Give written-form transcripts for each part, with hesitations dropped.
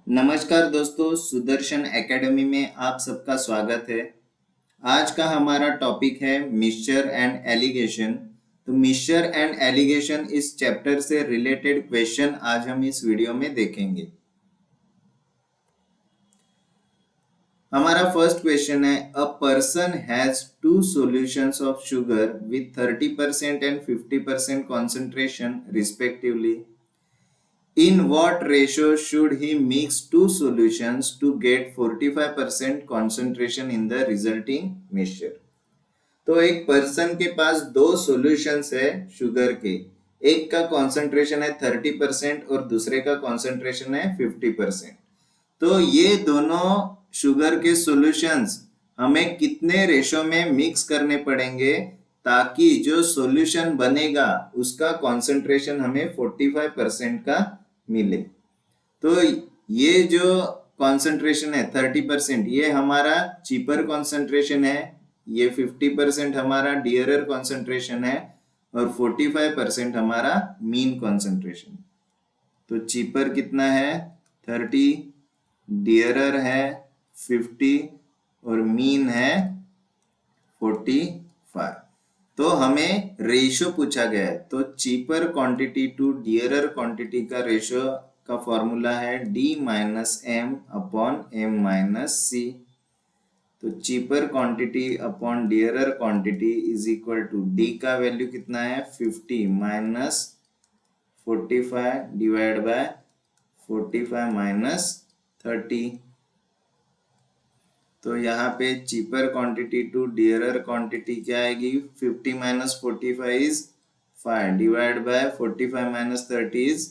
नमस्कार दोस्तों, सुदर्शन एकेडमी में आप सबका स्वागत है। आज का हमारा टॉपिक है मिक्सचर एंड एलिगेशन। तो मिक्सचर एंड एलिगेशन इस चैप्टर से रिलेटेड क्वेश्चन आज हम इस वीडियो में देखेंगे। हमारा फर्स्ट क्वेश्चन है, a person has two solutions of sugar with 30% and 50% concentration respectively. In what ratio should he mix two solutions to get 45% concentration in the resulting mixture? तो एक person के पास दो सॉल्यूशंस है sugar के, एक का concentration है 30% और दूसरे का कॉन्सेंट्रेशन है 50%। तो ये दोनों शुगर के सॉल्यूशंस हमें कितने रेशो में मिक्स करने पड़ेंगे ताकि जो सॉल्यूशन बनेगा उसका कॉन्सेंट्रेशन हमें 45% का मिले। तो ये जो कॉन्सेंट्रेशन है 30%, ये हमारा चीपर कॉन्सेंट्रेशन है, ये 50% हमारा डियरर कॉन्सेंट्रेशन है और 45% हमारा मीन कॉन्सेंट्रेशन। तो चीपर कितना है 30, डियरर है 50 और मीन है 45। तो हमें रेशो पूछा गया है, तो cheaper quantity to dearer quantity का रेशो का फॉर्मूला है D minus M upon M minus C. तो cheaper quantity upon dearer quantity is equal to D का वैल्यू कितना है 50 माइनस 45 डिवाइड बाय 45 माइनस 30। तो यहाँ पे cheaper quantity to dearer quantity क्या आएगी, 50 minus 45 is 5 divide by 45 minus 30 is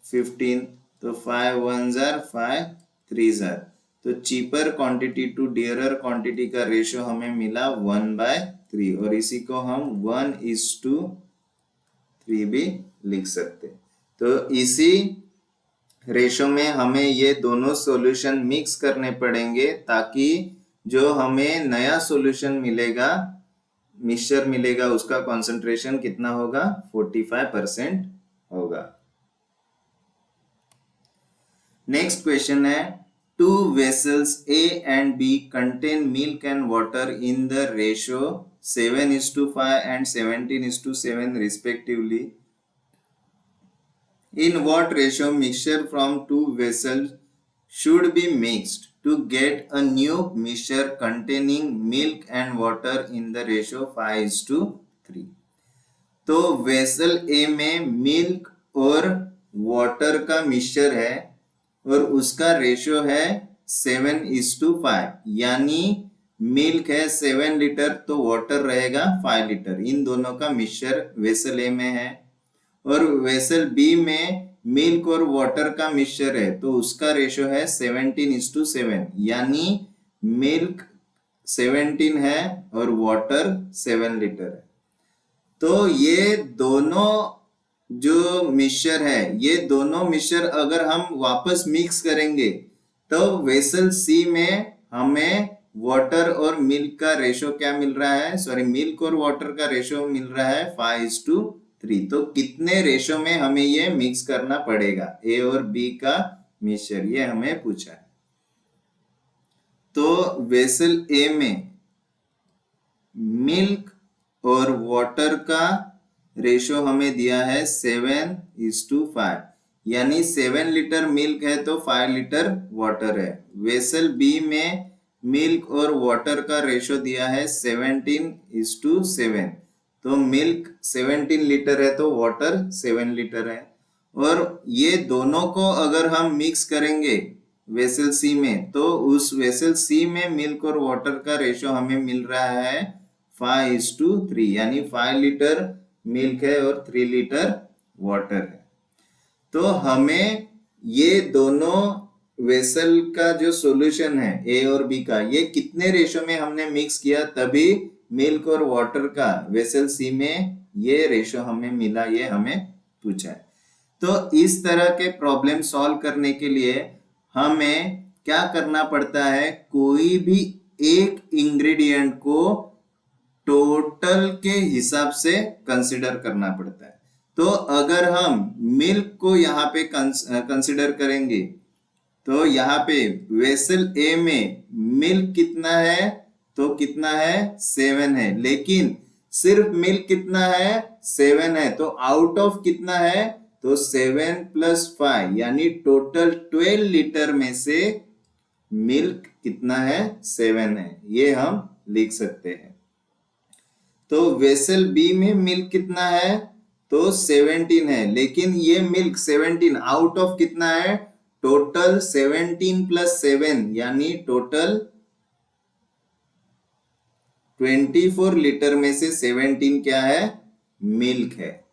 15। तो 5 1 जार 5 3 जार। तो cheaper quantity to dearer quantity का रेशो हमें मिला 1/3 और इसी को हम 1:3 भी लिख सकते। तो इसी रेशो में हमें ये दोनों सॉल्यूशन मिक्स करने पड़ेंगे ताकि जो हमें नया सॉल्यूशन मिलेगा, मिक्सचर मिलेगा, उसका कंसंट्रेशन कितना होगा 45% होगा। नेक्स्ट क्वेश्चन है, two vessels A and B contain milk and water in the ratio 7:5 and 17:7 respectively. In what ratio mixture from two vessels should be mixed to get a new mixture containing milk and water in the ratio 5:3? तो vessel A में milk और water का mixture है और उसका ratio है 7:5, यानी milk है 7 लीटर तो वाटर रहेगा 5 लीटर। इन दोनों का मिक्सचर वेसल ए में है और वेसल बी में मिल्क और वाटर का मिक्सचर है तो उसका रेशियो है 17:7, यानी मिल्क 17 है और वाटर 7 लीटर है। तो ये दोनों जो मिक्सचर है, ये दोनों मिक्सचर अगर हम वापस मिक्स करेंगे तो वेसल सी में हमें वाटर और मिल्क का रेशो क्या मिल रहा है, सॉरी मिल्क और वाटर का रेशो मिल रहा है 5:3। तो कितने रेशो में हमें ये मिक्स करना पड़ेगा ए और बी का मिक्सचर, ये हमें पूछा है। तो वेसल ए में मिल्क और वाटर का रेशो हमें दिया है 7:5, यानी 7 लीटर मिल्क है तो 5 लीटर वाटर है। वेसल बी में मिल्क और वाटर का रेशो दिया है 17:7, तो मिल्क 17 लीटर है तो वाटर 7 लीटर है। और ये दोनों को अगर हम मिक्स करेंगे वेसल सी में तो उस वेसल सी में मिल्क और वाटर का रेशो हमें मिल रहा है 5:3, यानी 5 लीटर मिल्क है और 3 लीटर वाटर है। तो हमें ये दोनों वेसल का जो सॉल्यूशन है ए और बी का, ये कितने रेशो में हमने मिक्स किया तभी मिल्क और वाटर का वेसल सी में ये रेशो हमें मिला, ये हमें पूछा है। तो इस तरह के प्रॉब्लम सॉल्व करने के लिए हमें क्या करना पड़ता है, कोई भी एक इंग्रेडिएंट को टोटल के हिसाब से कंसिडर करना पड़ता है। तो अगर हम मिल्क को यहाँ पे कंसिडर करेंगे तो यहाँ पे वेसल ए में मिल्क कितना है, तो कितना है 7 है, लेकिन सिर्फ मिल्क कितना है 7 है, तो आउट ऑफ कितना है, तो 7 + 5 यानी टोटल 12 लीटर में से मिल्क कितना है 7 है, ये हम लिख सकते हैं। तो वेसल बी में मिल्क कितना है, तो 17 है, लेकिन ये मिल्क 17 आउट ऑफ कितना है, टोटल 17 + 7 यानी टोटल 24 लीटर में से 17 क्या है, मिल्क है।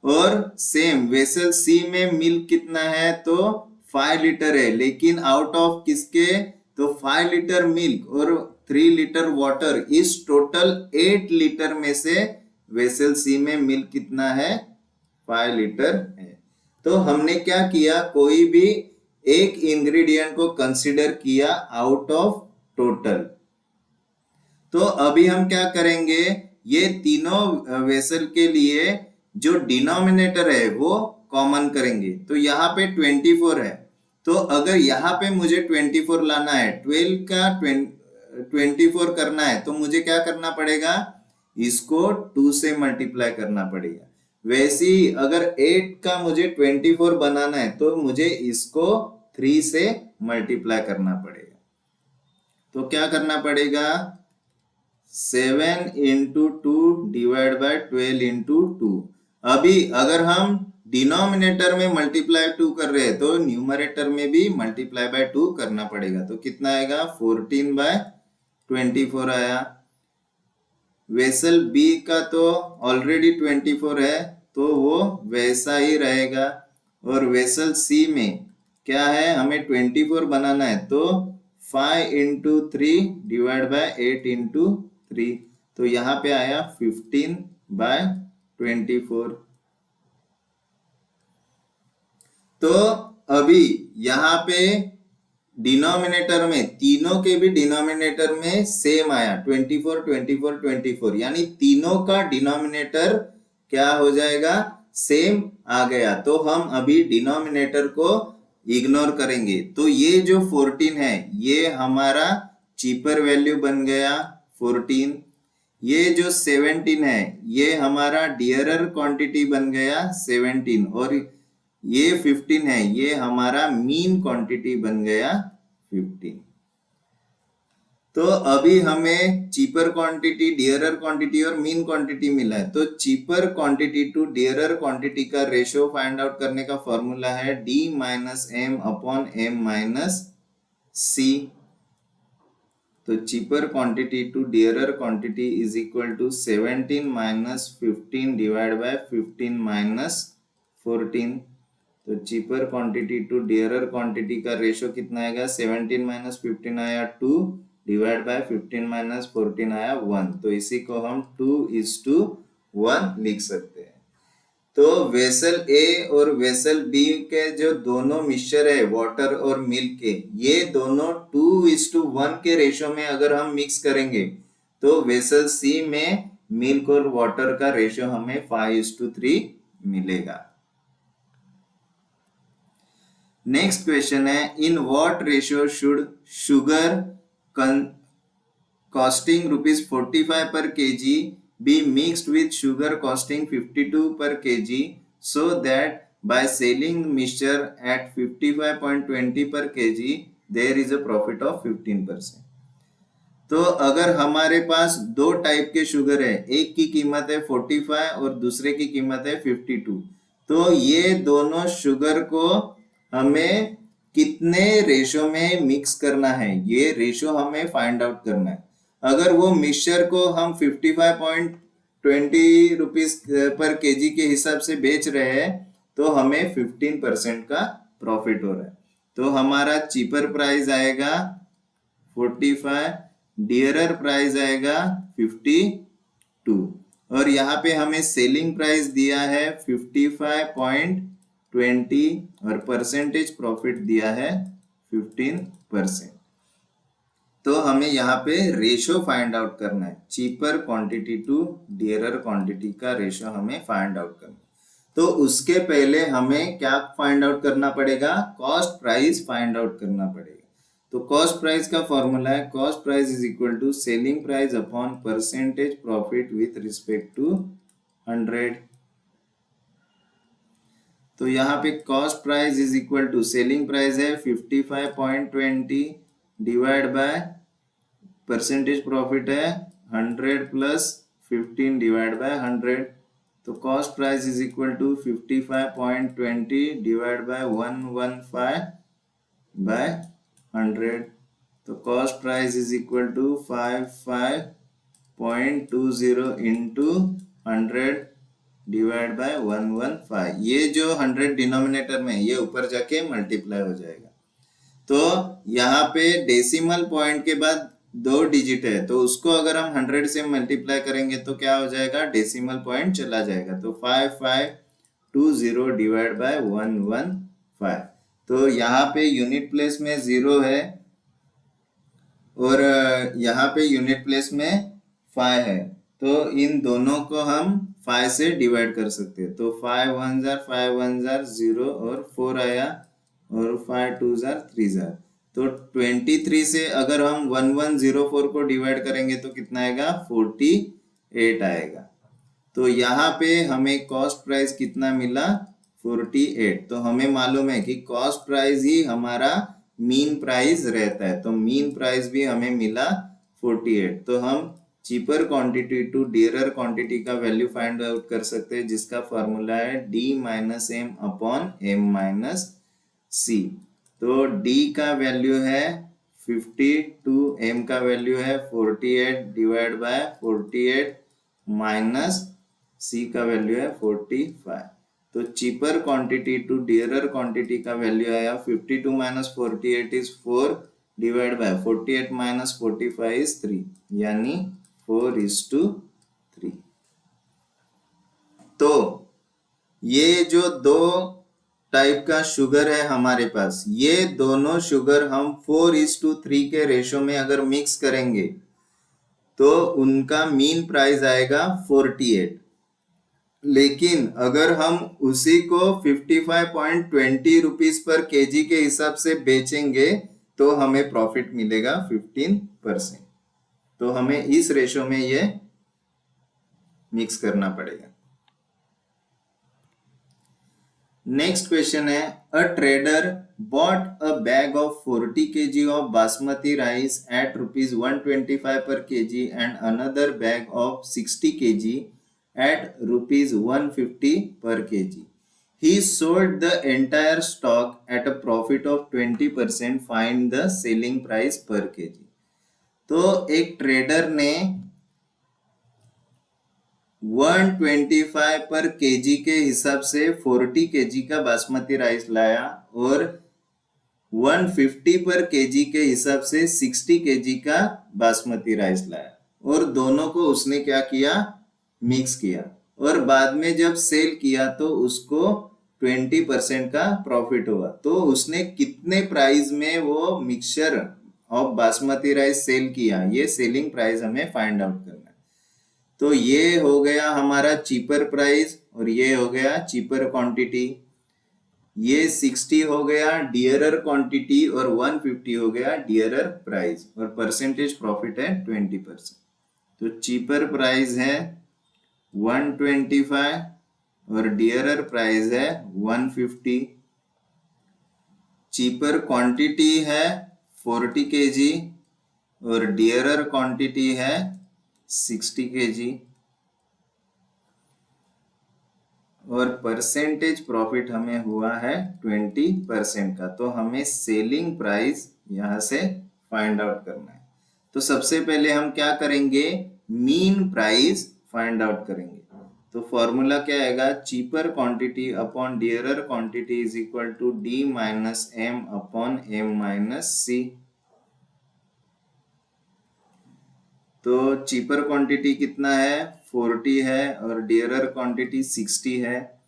और सेम वेसल सी में मिल्क कितना है, तो 5 लीटर है, लेकिन आउट ऑफ किसके, तो 5 लीटर मिल्क और 3 लीटर वाटर, इस टोटल 8 लीटर में से वेसल सी में मिल्क कितना है, 5 लीटर है। तो हमने क्या किया, कोई भी एक इंग्रेडिएंट को कंसीडर किया आउट ऑफ टोटल। तो अभी हम क्या करेंगे, ये तीनों वेसल के लिए जो डिनोमिनेटर है वो कॉमन करेंगे। तो यहाँ पे 24 है, तो अगर यहाँ पे मुझे 24 लाना है, 12 का 24 करना है, तो मुझे क्या करना पड़ेगा, इसको 2 से मल्टीप्लाई करना पड़ेगा। वैसे ही अगर 8 का मुझे 24 बनाना है, तो मुझे इसको 3 से मल्टीप्लाई करना पड़ेगा। तो क्या करना पड़ेगा, 7 × 2 / 12 × 2। अभी अगर हम डिनोमिनेटर में मल्टीप्लाई 2 कर रहे हैं, तो न्यूमरेटर में भी मल्टीप्लाई बाय 2 करना पड़ेगा। तो कितना आएगा, 14/24 आया। वेसल बी का तो ऑलरेडी 24 है, तो वो वैसा ही रहेगा। और वेसल सी में क्या है, हमें 24 बनाना है, तो 5 × 3 / 8 × 3, तो यहाँ पे आया 15/24। तो अभी यहाँ पे डिनोमिनेटर में, तीनों के भी डिनोमिनेटर में सेम आया, 24 24 24, यानी तीनों का डिनोमिनेटर क्या हो जाएगा, सेम आ गया। तो हम अभी डिनोमिनेटर को इग्नोर करेंगे। तो ये जो 14 है, ये हमारा चीपर वैल्यू बन गया 14। ये जो 17 है, ये हमारा डियरर क्वांटिटी बन गया 17। और ये 15 है, ये हमारा मीन क्वांटिटी बन गया 15। तो अभी हमें चीपर क्वांटिटी, डियरर क्वांटिटी और मीन क्वांटिटी मिला है। तो cheaper quantity to dearer quantity का रेशियो फाइंड आउट करने का फॉर्मूला है D - M/M - C। तो cheaper quantity to dearer quantity is equal to 17 - 15 / 15 - 14। तो cheaper quantity to dearer quantity का रेशियो कितना आएगा, 17 - 15 आया 2 / 15 - 14 आया 1। तो इसी को हम 2:1 लिख सकते हैं। तो वेसल ए और वेसल बी के जो दोनों मिक्सचर है वाटर और मिल्क के, ये दोनों 2:1 के रेशियो में अगर हम मिक्स करेंगे, तो वेसल सी में मिल्क और वाटर का रेशियो हमें 5:3 मिलेगा। नेक्स्ट क्वेश्चन है, in what ratio should sugar costing ₹45 per kg be mixed with sugar costing 52 per kg so that by selling mixture at 55.20 per kg there is a profit of 15%। तो अगर हमारे पास दो type के sugar है, एक की कीमत है 45 और दूसरे की कीमत है 52, तो ये दोनों शुगर को हमें कितने रेशो में मिक्स करना है, ये रेशो हमें फाइंड आउट करना है। अगर वो मिक्सचर को हम 55.20 रुपीज पर केजी के हिसाब से बेच रहे हैं, तो हमें 15% का प्रॉफिट हो रहा है। तो हमारा चीपर प्राइस आएगा 45, डियरर प्राइस आएगा 52, और यहाँ पे हमें सेलिंग प्राइस दिया है 55.20 और परसेंटेज प्रॉफिट दिया है 15%। तो हमें यहाँ पे रेशो फाइंड आउट करना है, cheaper quantity to dearer quantity का रेशो हमें फाइंड आउट करना है। तो उसके पहले हमें क्या फाइंड आउट करना पड़ेगा, कॉस्ट प्राइस फाइंड आउट करना पड़ेगा। तो कॉस्ट प्राइस का फॉर्मूला है cost price is equal to selling price upon percentage profit with respect to 100। तो यहाँ पे cost price is equal to selling price है 55.20 डिवाइड बाय परसेंटेज प्रॉफिट है 100 प्लस 15 डिवाइड बाय 100। तो cost price is equal to 55.20 divide by 115 by 100। तो cost price is equal to 55.20 into 100 divide by 115। ये जो 100 denominator में ये ऊपर जाके मल्टीप्लाई हो जाएगा। तो यहाँ पे डेसिमल पॉइंट के बाद 2 डिजिट है, तो उसको अगर हम 100 से मल्टीप्लाई करेंगे तो क्या हो जाएगा, डेसिमल पॉइंट चला जाएगा। तो 5520 डिवाइड बाय 115। तो यहाँ पे यूनिट प्लेस में 0 है और यहाँ पे यूनिट प्लेस में 5 है, तो इन दोनों को हम 5 से डिवाइड कर सकते हैं। तो 5 1 जार 5 1 जार 0 और 4 आया और 5 2 जार 3 जार। तो 23 से अगर हम 1104 को डिवाइड करेंगे तो कितना आएगा, 48 आएगा। तो यहाँ पे हमें कॉस्ट प्राइस कितना मिला, 48। तो हमें मालूम है कि कॉस्ट प्राइस ही हमारा मीन प्राइस रहता है, तो मीन प्राइस भी हमें मिला 48। तो हम cheaper quantity to dearer quantity का वैल्यू फाइंड आउट कर सकते हैं, जिसका फॉर्मूला है d minus M upon M minus C. तो d का वैल्यू है 52, m का वैल्यू है 48 डिवाइड बाय 48 माइनस c का वैल्यू है 45। तो cheaper quantity to dearer quantity का वैल्यू आया 52 minus 48 is 4 divide by 48 minus 45 is 3, यानी 4:3। तो ये जो दो टाइप का शुगर है हमारे पास, ये दोनों शुगर हम 4:3 के रेशो में अगर मिक्स करेंगे तो उनका मीन प्राइस आएगा 48। लेकिन अगर हम उसी को 55.20 रुपीज पर केजी के हिसाब से बेचेंगे तो हमें प्रॉफिट मिलेगा 15%। तो हमें इस रेशो में ये मिक्स करना पड़ेगा। नेक्स्ट क्वेश्चन है, a trader bought a bag of 40 kg of basmati rice at ₹125 per kg and another bag of 60 kg at ₹150 per kg. He sold the entire stock at a profit of 20%. Find the selling price per kg. तो एक trader ने 125 पर KG के हिसाब से 40 KG का basmati rice लाया और 150 पर केजी के हिसाब से 60 केजी का बासमती राइस लाया और दोनों को उसने क्या किया, मिक्स किया, और बाद में जब सेल किया तो उसको 20% का प्रॉफिट हुआ। तो उसने कितने प्राइस में वो mixture of basmati rice sell किया, ये सेलिंग प्राइस हमें फाइंड आउट करना है। तो ये हो गया हमारा चीपर प्राइस और ये हो गया चीपर क्वांटिटी। ये 60 हो गया डियरर क्वांटिटी और 150 हो गया डियरर प्राइस, और परसेंटेज प्रॉफिट है 20%। तो चीपर प्राइस है 125 और डियरर प्राइस है 150। चीपर क्वांटिटी है 40 kg और डियरर क्वांटिटी है 60 kg, और परसेंटेज प्रॉफिट हमें हुआ है 20% का। तो हमें सेलिंग प्राइस यहां से फाइंड आउट करना है। तो सबसे पहले हम क्या करेंगे, मीन प्राइस फाइंड आउट करेंगे। तो फॉर्मूला क्या आएगा, cheaper quantity upon dearer quantity is equal to D minus M upon M minus C. तो चीपर क्वांटिटी कितना है, 40 है और डियरर क्वांटिटी 60 है।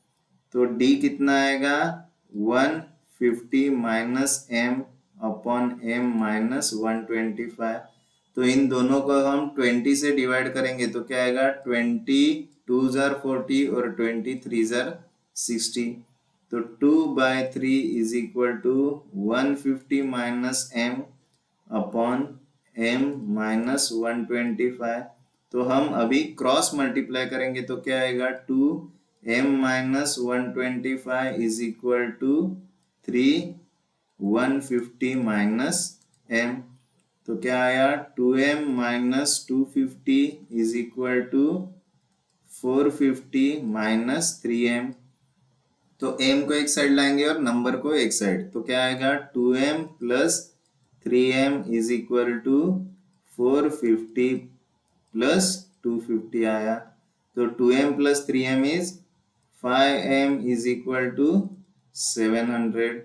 तो डी कितना आएगा, 150 minus M upon M minus 125। तो इन दोनों को हम 20 से डिवाइड करेंगे तो क्या आएगा, 20 2 जार 40 और 23 जार 60। तो 2/3 is equal to 150 minus m upon m minus 125। तो हम अभी क्रॉस मल्टीप्लाई करेंगे तो क्या आएगा, 2m minus 125 is equal to 150 minus m। तो क्या आया, 2m minus 250 is equal to 450 minus 3m। तो m को एक साइड लाएंगे और नंबर को एक साइड, तो क्या आएगा, 2m plus 3m is equal to 450 plus 250 आया। तो 2m plus 3m is 5m is equal to 700।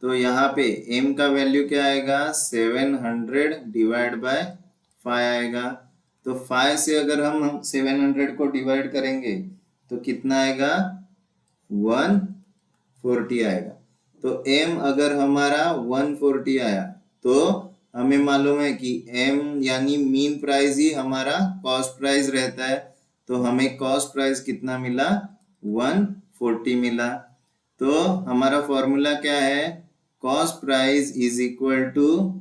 तो यहाँ पे m का वैल्यू क्या आएगा, 700 डिवाइड बाय 5 आएगा। तो 5 से अगर हम 700 को डिवाइड करेंगे तो कितना आएगा, 140 आएगा। तो m अगर हमारा 140 आया तो हमें मालूम है कि m यानी मीन प्राइस ही हमारा कॉस्ट प्राइस रहता है। तो हमें कॉस्ट प्राइस कितना मिला, 140 मिला। तो हमारा फॉर्मूला क्या है, cost price is equal to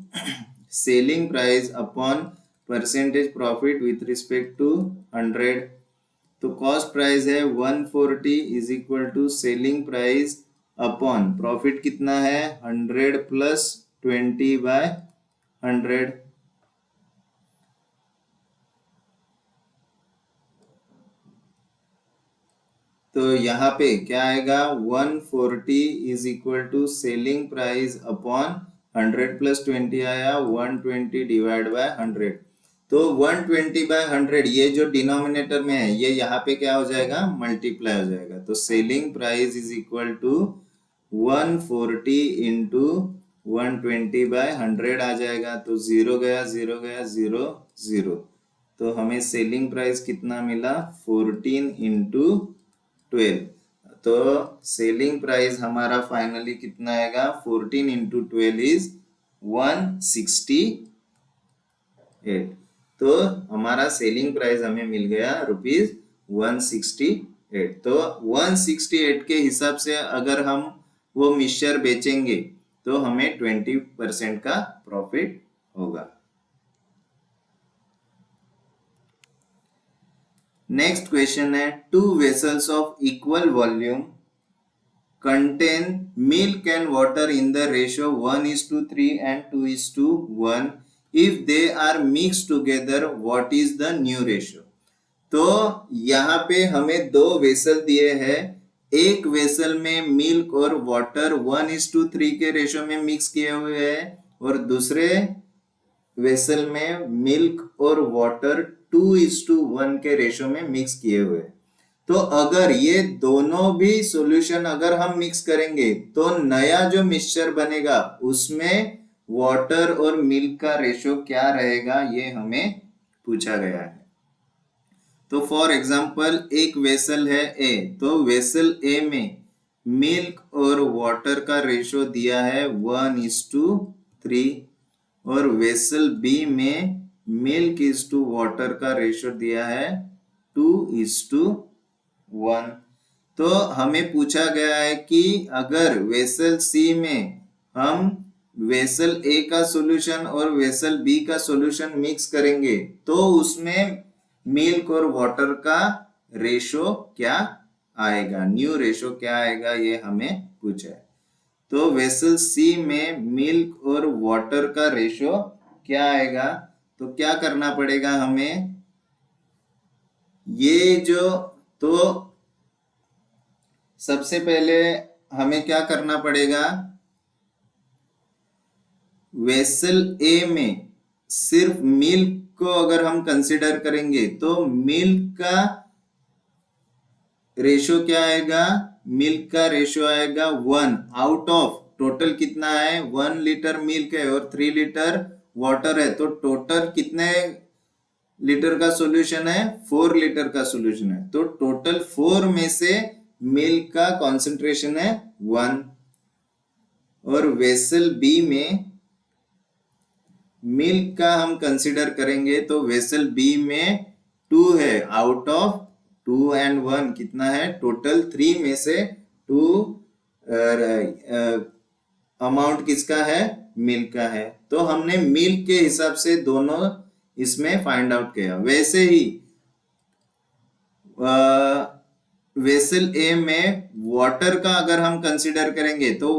selling price upon percentage profit with respect to 100। तो कॉस्ट प्राइस है 140 is equal to selling price upon profit कितना है, 100 प्लस 20/100। तो यहाँ पे क्या आएगा, 140 is equal to selling price upon 100 plus 20 आया, 120 डिवाइड बाय 100। तो 120/100 ये जो डिनोमिनेटर में है ये यहाँ पे क्या हो जाएगा, मल्टीप्लाई हो जाएगा। तो selling price is equal to 140 into 120/100 आ जाएगा। तो 0 गया 0 गया 0 0। तो हमें सेलिंग प्राइस कितना मिला, 14 इंटू 12। तो सेलिंग प्राइस हमारा फाइनली कितना आएगा, 14 इंटू 12 इज 168। तो हमारा सेलिंग प्राइस हमें मिल गया ₹168। तो 168 के हिसाब से अगर हम वो मिक्सचर बेचेंगे तो हमें 20% का प्रॉफिट होगा। नेक्स्ट क्वेश्चन है, 2 vessels of equal volume contain milk and water in the ratio 1:3 and 2:1. If they are mixed together, what is the new ratio? तो यहाँ पे हमें 2 वेसल दिए हैं। एक वेसल में मिल्क और वाटर 1:3 के रेशो में मिक्स किए हुए हैं और दूसरे वेसल में मिल्क और वाटर 2:1 के रेशो में मिक्स किए हुए हैं। तो अगर ये दोनों भी सॉल्यूशन अगर हम मिक्स करेंगे तो नया जो मिक्सचर बनेगा उसमें वाटर और मिल्क का रेशो क्या रहेगा, ये हमें पूछा गया है। तो फॉर एग्जांपल एक वेसल है ए, तो वेसल ए में मिल्क और वाटर का रेशो दिया है 1:3 और वेसल बी में मिल्क इज टू वाटर का रेशो दिया है 2:1। तो हमें पूछा गया है कि अगर वेसल सी में हम वेसल ए का सॉल्यूशन और वेसल बी का सॉल्यूशन मिक्स करेंगे तो उसमें मिल्क और वाटर का रेशो क्या आएगा, न्यू रेशो क्या आएगा, ये हमें पूछा है। तो वेसल सी में मिल्क और वाटर का रेशो क्या आएगा, तो क्या करना पड़ेगा हमें, ये जो, तो सबसे पहले हमें क्या करना पड़ेगा, वेसल ए में सिर्फ मिल्क को अगर हम कंसिडर करेंगे तो मिल्क का रेशो क्या आएगा, मिल्क का रेशो आएगा 1 आउट ऑफ टोटल कितना है, 1 लीटर मिल्क है और 3 लीटर वाटर है। तो टोटल कितने लीटर का सॉल्यूशन है, 4 लीटर का सॉल्यूशन है। तो टोटल 4 में से मिल्क का कॉन्सेंट्रेशन है 1 और वेसल बी में मिल्क का हम कंसिडर करेंगे तो वेसल बी में 2 है आउट ऑफ 2 एंड 1 कितना है, टोटल 3 में से 2 अमाउंट किसका है, मिल्क का है। तो हमने मिल्क के हिसाब से दोनों इसमें फाइंड आउट किया। वैसे ही वेसल ए में वाटर का अगर हम कंसीडर करेंगे तो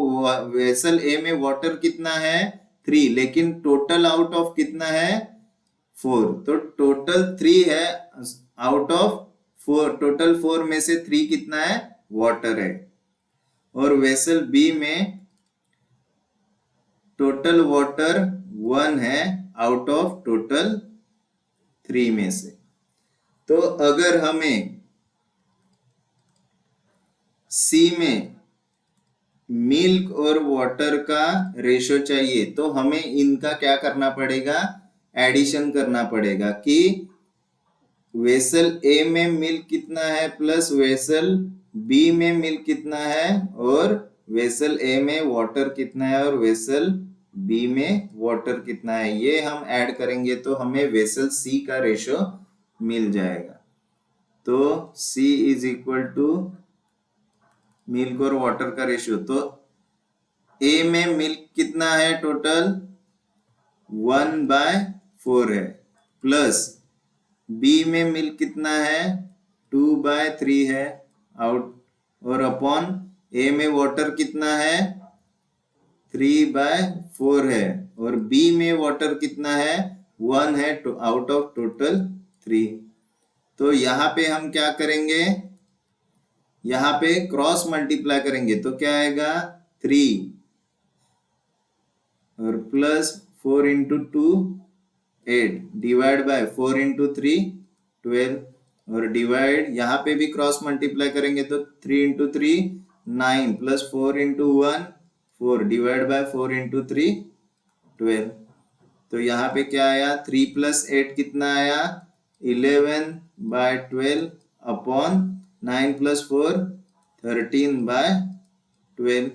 वेसल ए में वाटर कितना है, 3, लेकिन टोटल आउट ऑफ कितना है, 4। तो टोटल 3 है आउट ऑफ 4, टोटल 4 में से 3 कितना है, वाटर है। और वेसल बी में टोटल वाटर 1 है आउट ऑफ टोटल 3 में से। तो अगर हमें सी में मिल्क और वाटर का रेशो चाहिए तो हमें इनका क्या करना पड़ेगा, एडिशन करना पड़ेगा कि वेसल ए में मिल्क कितना है प्लस वेसल बी में मिल्क कितना है, और वेसल ए में वाटर कितना है और वेसल बी में वाटर कितना है, ये हम ऐड करेंगे तो हमें वेसल सी का रेशो मिल जाएगा। तो C is equal to milk और वाटर का रेशियो। तो ए में मिल्क कितना है, टोटल 1/4 है, प्लस बी में मिल्क कितना है, 2/3 है आउट, और अपॉन ए में वाटर कितना है, 3/4 है, और बी में वाटर कितना है, 1 है आउट ऑफ टोटल 3। तो यहाँ पे हम क्या करेंगे, यहाँ पे क्रॉस मल्टीप्लाई करेंगे तो क्या आएगा, 3 और plus 4 into 2 8 divide by 4 into 3 12, और डिवाइड यहाँ पे भी क्रॉस मल्टीप्लाई करेंगे तो 3 into 3 9 plus 4 into 1 4 divide bye 4 into 3 12। तो यहाँ पे क्या आया, 3 प्लस 8 कितना आया, 11/12 अपॉन 9 प्लस 4 13/12।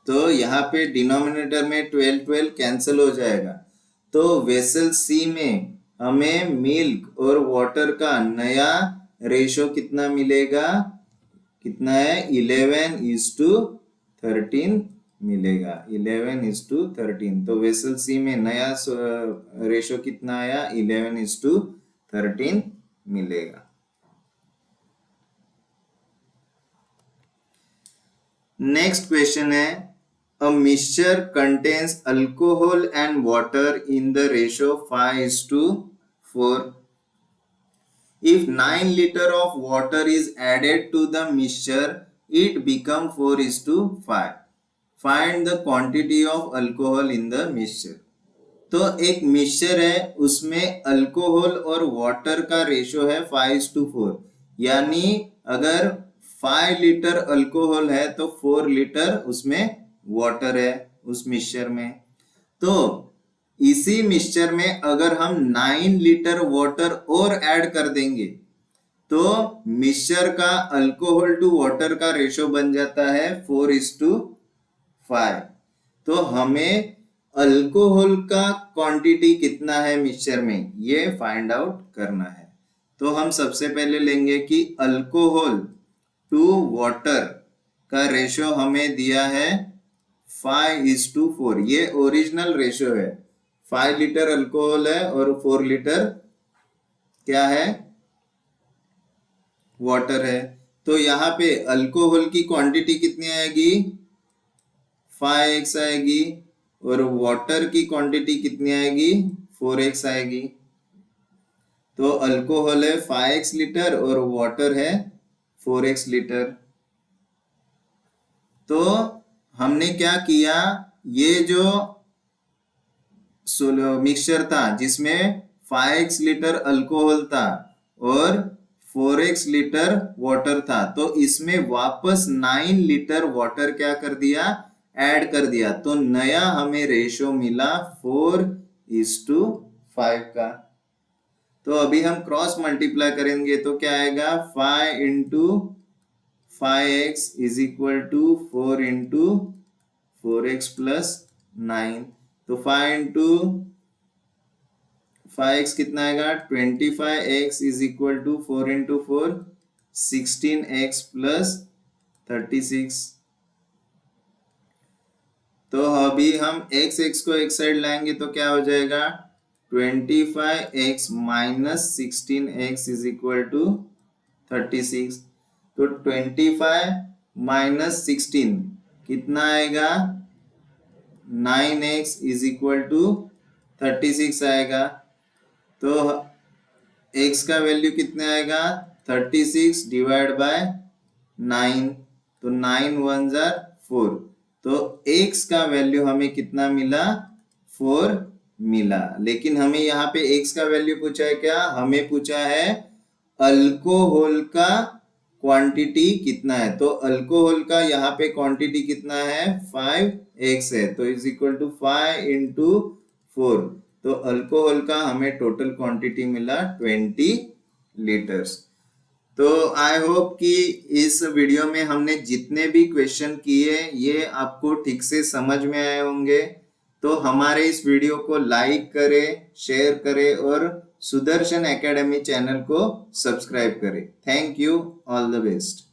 तो यहाँ पे डिनोमिनेटर में 12 12 कैंसिल हो जाएगा। तो वेसल सी में हमें मिल्क और वाटर का नया रेशो कितना मिलेगा, कितना है, 11:13 मिलेगा, 11:13। तो वेसल सी में नया रेशो कितना आया, 11:13 मिलेगा। नेक्स्ट क्वेश्चन है, a mixture contains alcohol and water in the ratio 5:4. If 9 liter of water is added to the mixture, it becomes 4:5. Find the quantity of alcohol in the mixture. तो एक mixture है, उसमें alcohol और water का ratio है 5:4, यानी अगर 5 litre alcohol है तो 4 लीटर उसमें वाटर है उस मिक्सचर में। तो इसी मिक्सचर में अगर हम 9 लीटर वाटर और ऐड कर देंगे तो मिक्सचर का अल्कोहल टू वाटर का रेशो बन जाता है 4:5। तो हमें अल्कोहल का क्वांटिटी कितना है मिक्सचर में, ये फाइंड आउट करना है। तो हम सबसे पहले लेंगे कि अल्कोहल टू वाटर का रेशो हमें दिया है 5:4, ये ओरिजिनल रेशो है। 5 लीटर अल्कोहल है और 4 लीटर क्या है, वाटर है। तो यहाँ पे अल्कोहल की क्वांटिटी कितनी आएगी, 5x आएगी, और वाटर की क्वांटिटी कितनी आएगी, 4x आएगी। तो अल्कोहल है 5x लीटर और वाटर है 4x लीटर। तो हमने क्या किया, ये जो मिक्सचर था जिसमें 5x लीटर अल्कोहल था और 4x लीटर वाटर था, तो इसमें वापस 9 लीटर वाटर क्या कर दिया, ऐड कर दिया। तो नया हमें रेशो मिला 4:5 का। तो अभी हम क्रॉस मल्टीप्लाई करेंगे तो क्या आएगा, 5 into 5x is equal to 4 into 4x plus 9। तो 5 इंटू 5x कितना आएगा 25x is equal to 4 into 4 16x plus 36। तो अभी हम x को एक साइड लाएंगे तो क्या हो जाएगा 25x minus 16x is equal to 36। तो 25 माइनस 16 कितना आएगा 9x इज इक्वल टू 36 आएगा। तो x का वैल्यू कितना आएगा 36 डिवाइड बाय 9, तो 9 1 जार 4। तो x का वैल्यू हमें कितना मिला 4 मिला। लेकिन हमें यहाँ पे x का वैल्यू पूछा है क्या, हमें पूछा है अल्कोहल का क्वांटिटी कितना है। तो अल्कोहल का यहाँ पे क्वांटिटी कितना है 5x है, तो इज इक्वल टू 5 इंटू 4। तो अल्कोहल का हमें टोटल क्वांटिटी मिला 20 लीटर्स। तो आई होप कि इस वीडियो में हमने जितने भी क्वेश्चन किए ये आपको ठीक से समझ में आए होंगे। तो हमारे इस वीडियो को लाइक करें, शेयर करें और सुदर्शन एकेडमी चैनल को सब्सक्राइब करें। Thank you, all the best.